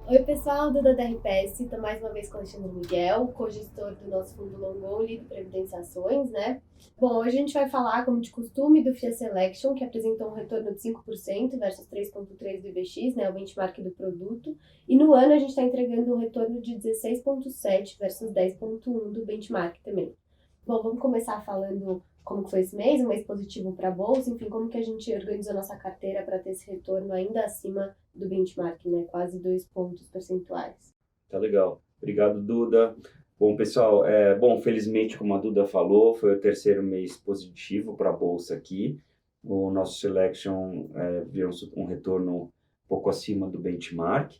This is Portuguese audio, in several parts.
Oi, pessoal, Duda da RPS, estou mais uma vez com o Alexandre Miguel, co-gestor do nosso fundo Long Only do Previdenciações, né? Bom, hoje a gente vai falar, como de costume, do FIA Selection, que apresentou um retorno de 5% versus 3,3% do IBX, né, o benchmark do produto, e no ano a gente está entregando um retorno de 16,7% versus 10,1% do benchmark também. Bom, vamos começar falando como que foi esse mês, um mês positivo para a Bolsa, enfim, como que a gente organizou nossa carteira para ter esse retorno ainda acima do benchmark, né? Quase 2 pontos percentuais. Tá legal. Obrigado, Duda. Bom, pessoal, felizmente, como a Duda falou, foi o terceiro mês positivo para a Bolsa aqui. O nosso Selection viu um retorno um pouco acima do benchmark.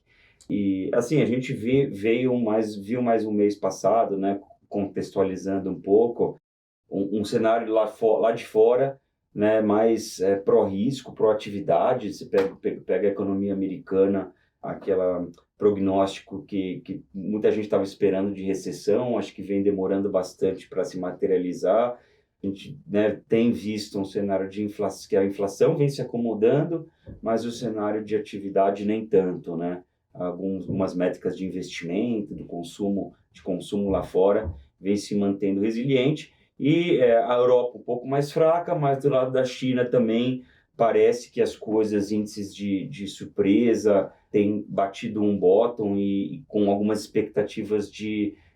E, assim, a gente viu mais um mês passado, né, contextualizando um pouco, um cenário lá de fora, né, mais pró-risco, pró-atividade. Você pega a economia americana, aquela prognóstico que muita gente estava esperando de recessão, acho que vem demorando bastante para se materializar. A gente, né, tem visto um cenário de inflação, que a inflação vem se acomodando, mas o cenário de atividade nem tanto, né? Algumas métricas de investimento, de consumo lá fora, vem se mantendo resiliente. E a Europa um pouco mais fraca, mas do lado da China também parece que as coisas, índices de surpresa, têm batido um bottom e com algumas expectativas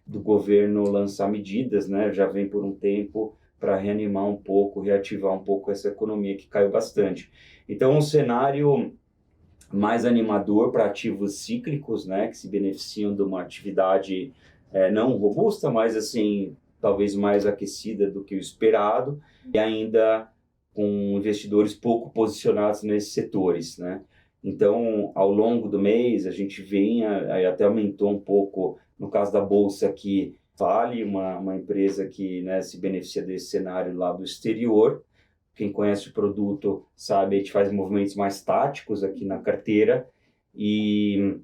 do governo lançar medidas, né? Já vem por um tempo para reanimar um pouco, reativar um pouco essa economia que caiu bastante. Então, um cenário mais animador para ativos cíclicos, né? Que se beneficiam de uma atividade não robusta, mas assim talvez mais aquecida do que o esperado, e ainda com investidores pouco posicionados nesses setores, né? Então, ao longo do mês, a gente aí até aumentou um pouco, no caso da Bolsa aqui, Vale, uma empresa que, né, se beneficia desse cenário lá do exterior. Quem conhece o produto sabe, a gente faz movimentos mais táticos aqui na carteira, e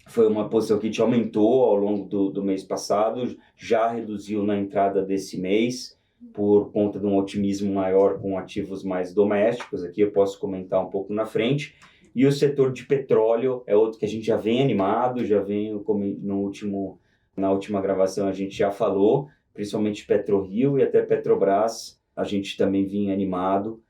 foi uma posição que a gente aumentou ao longo do mês passado, já reduziu na entrada desse mês, por conta de um otimismo maior com ativos mais domésticos. Aqui eu posso comentar um pouco na frente. E o setor de petróleo é outro que a gente já vem animado, na última gravação a gente já falou, principalmente PetroRio e até Petrobras, a gente também vinha animado.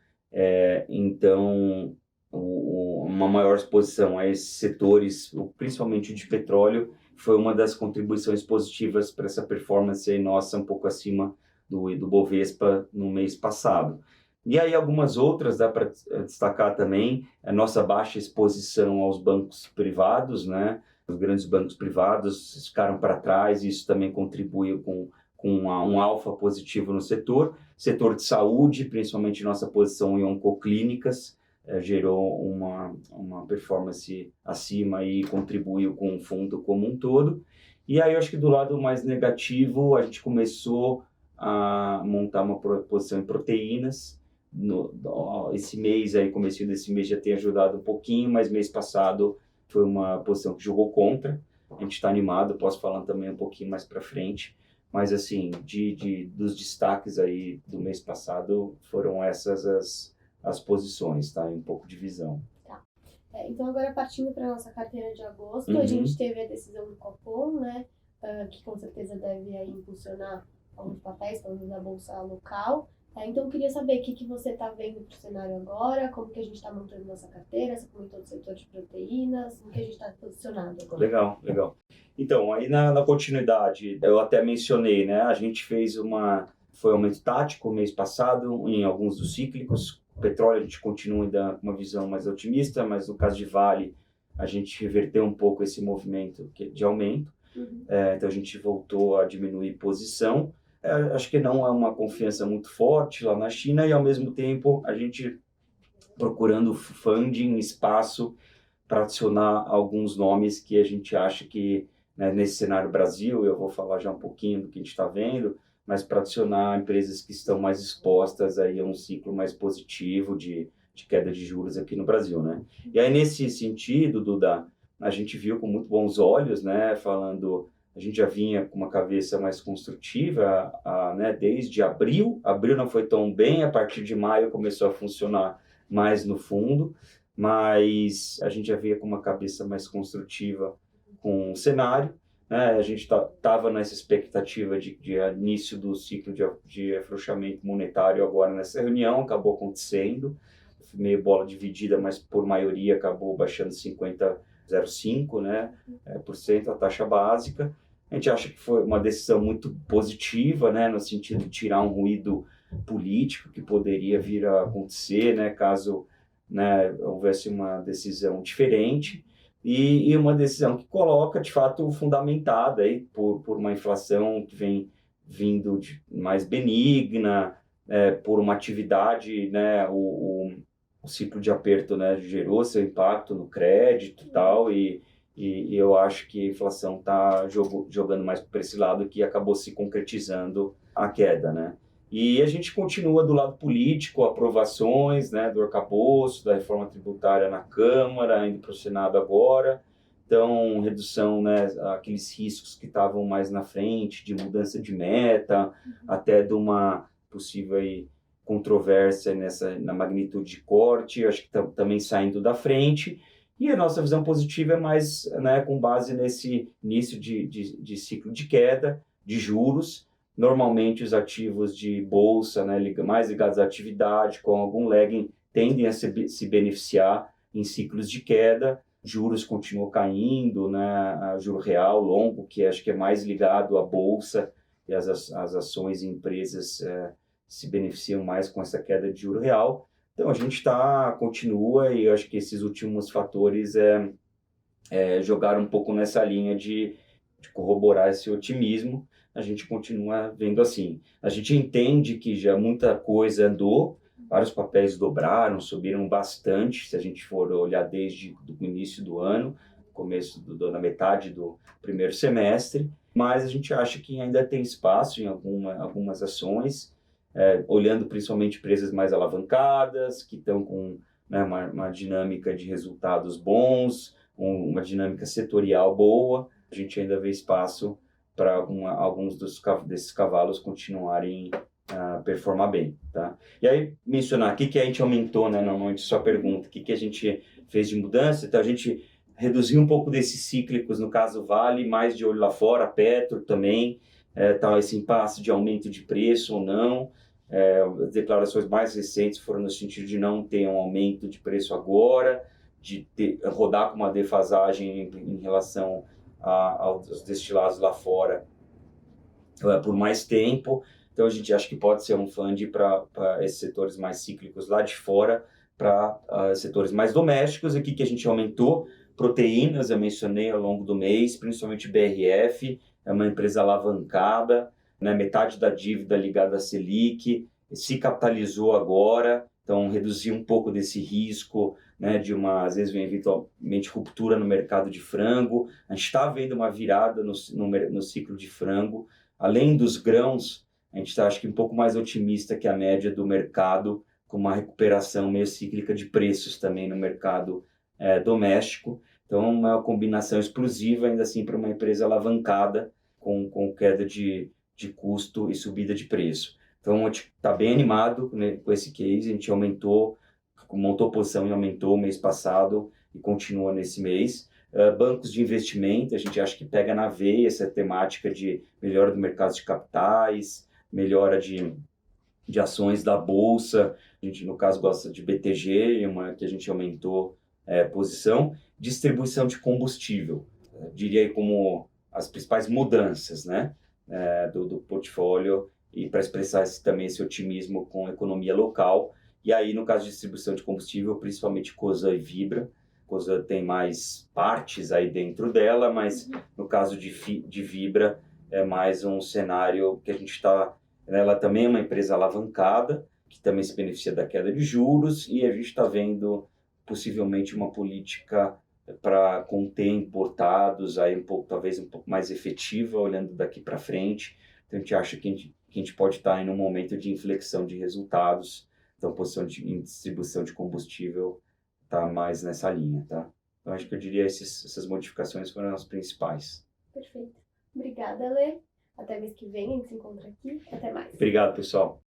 Então, uma maior exposição a esses setores, principalmente de petróleo, foi uma das contribuições positivas para essa performance aí nossa, um pouco acima do Bovespa no mês passado. E aí algumas outras dá para destacar também, a nossa baixa exposição aos bancos privados, né? Os grandes bancos privados ficaram para trás, e isso também contribuiu com um alfa positivo no setor. Setor de saúde, principalmente nossa posição em oncoclínicas, gerou uma performance acima e contribuiu com o fundo como um todo. E aí eu acho que do lado mais negativo, a gente começou a montar uma posição em proteínas. Esse mês, comecinho desse mês já tem ajudado um pouquinho, mas mês passado foi uma posição que jogou contra. A gente está animado, posso falar também um pouquinho mais para frente. Mas, assim, dos destaques aí do mês passado, foram essas as posições, tá? Um pouco de visão. Tá. Então, agora partindo para a nossa carteira de agosto, a gente teve a decisão do Copom, né? Que com certeza deve aí impulsionar alguns papéis, pelo menos na bolsa local. Então, eu queria saber o que você está vendo para o cenário agora, como que a gente está montando nossa carteira, você comentou do setor de proteínas, como que a gente está posicionado agora. Legal. Então, aí na continuidade, eu até mencionei, né? A gente foi um aumento tático mês passado em alguns dos cíclicos. O petróleo a gente continua ainda com uma visão mais otimista, mas no caso de Vale, a gente reverteu um pouco esse movimento de aumento. Então a gente voltou a diminuir posição. Acho que não é uma confiança muito forte lá na China, e ao mesmo tempo a gente procurando funding, espaço para adicionar alguns nomes que a gente acha que, né, nesse cenário Brasil, eu vou falar já um pouquinho do que a gente está vendo, mas para adicionar empresas que estão mais expostas aí a um ciclo mais positivo de queda de juros aqui no Brasil, né? E aí, nesse sentido, Duda, a gente viu com muito bons olhos, né, a gente já vinha com uma cabeça mais construtiva, né, desde abril não foi tão bem, a partir de maio começou a funcionar mais no fundo, mas a gente já vinha com uma cabeça mais construtiva com o cenário, né? A gente estava nessa expectativa de início do ciclo de afrouxamento monetário agora nessa reunião, acabou acontecendo, meio bola dividida, mas por maioria acabou baixando 0,5, né, por cento a taxa básica. A gente acha que foi uma decisão muito positiva, né, no sentido de tirar um ruído político que poderia vir a acontecer, né, caso, né, houvesse uma decisão diferente, e uma decisão que coloca, de fato, fundamentada aí por uma inflação que vem vindo mais benigna, por uma atividade, né, o ciclo de aperto, né, gerou seu impacto no crédito e tal, e eu acho que a inflação está jogando mais para esse lado, que acabou se concretizando a queda, né? E a gente continua do lado político, aprovações, né, do arcabouço, da reforma tributária na Câmara, indo para o Senado agora. Então, redução, né, aqueles riscos que estavam mais na frente, de mudança de meta, até de uma possível aí, controvérsia na magnitude de corte, acho que também saindo da frente. E a nossa visão positiva é mais, né, com base nesse início de ciclo de queda, de juros. Normalmente os ativos de bolsa, né, mais ligados à atividade, com algum lagging, tendem a se beneficiar em ciclos de queda. Juros continuam caindo, né, juro real longo, que acho que é mais ligado à bolsa, e as ações e empresas se beneficiam mais com essa queda de juro real. Então a gente continua, e eu acho que esses últimos fatores jogaram um pouco nessa linha de corroborar esse otimismo. A gente continua vendo assim. A gente entende que já muita coisa andou, vários papéis dobraram, subiram bastante, se a gente for olhar desde o início do ano, na metade do primeiro semestre, mas a gente acha que ainda tem espaço em algumas ações, olhando principalmente empresas mais alavancadas, que estão com, né, uma dinâmica de resultados bons, uma dinâmica setorial boa. A gente ainda vê espaço para alguns desses cavalos continuarem a performar bem, tá? E aí, mencionar o que a gente aumentou, né, normalmente sua pergunta, o que a gente fez de mudança. Então, a gente reduziu um pouco desses cíclicos, no caso Vale, mais de olho lá fora, Petro também, esse impasse de aumento de preço ou não. As declarações mais recentes foram no sentido de não ter um aumento de preço agora, de rodar com uma defasagem em relação aos destilados lá fora por mais tempo. Então a gente acha que pode ser um fund para esses setores mais cíclicos lá de fora, para setores mais domésticos. Aqui que a gente aumentou proteínas, eu mencionei ao longo do mês, principalmente BRF, é uma empresa alavancada, né, metade da dívida ligada à Selic, se capitalizou agora, então reduziu um pouco desse risco, né, às vezes vem eventualmente ruptura no mercado de frango. A gente está vendo uma virada no ciclo de frango. Além dos grãos, a gente está, acho que, um pouco mais otimista que a média do mercado, com uma recuperação meio cíclica de preços também no mercado doméstico. Então, é uma combinação explosiva, ainda assim, para uma empresa alavancada, com queda de custo e subida de preço. Então, a gente está bem animado, né, com esse case. A gente montou posição e aumentou mês passado e continua nesse mês. Bancos de investimento, a gente acha que pega na veia essa temática de melhora do mercado de capitais, melhora de ações da Bolsa. A gente, no caso, gosta de BTG, que a gente aumentou posição. Distribuição de combustível, diria aí como as principais mudanças, né, do portfólio, e para expressar também esse otimismo com a economia local. E aí, no caso de distribuição de combustível, principalmente Cosan e Vibra. Cosan tem mais partes aí dentro dela, mas no caso de Vibra é mais um cenário que a gente está... Ela também é uma empresa alavancada, que também se beneficia da queda de juros, e a gente está vendo possivelmente uma política para conter importados, aí talvez um pouco mais efetiva, olhando daqui para frente. Então, a gente acha que a gente pode estar em um momento de inflexão de resultados. Então, a posição em distribuição de combustível está mais nessa linha, tá? Então, acho que eu diria essas modificações foram as principais. Perfeito. Obrigada, Lê. Até mês que vem, a gente se encontra aqui. Até mais. Obrigado, pessoal.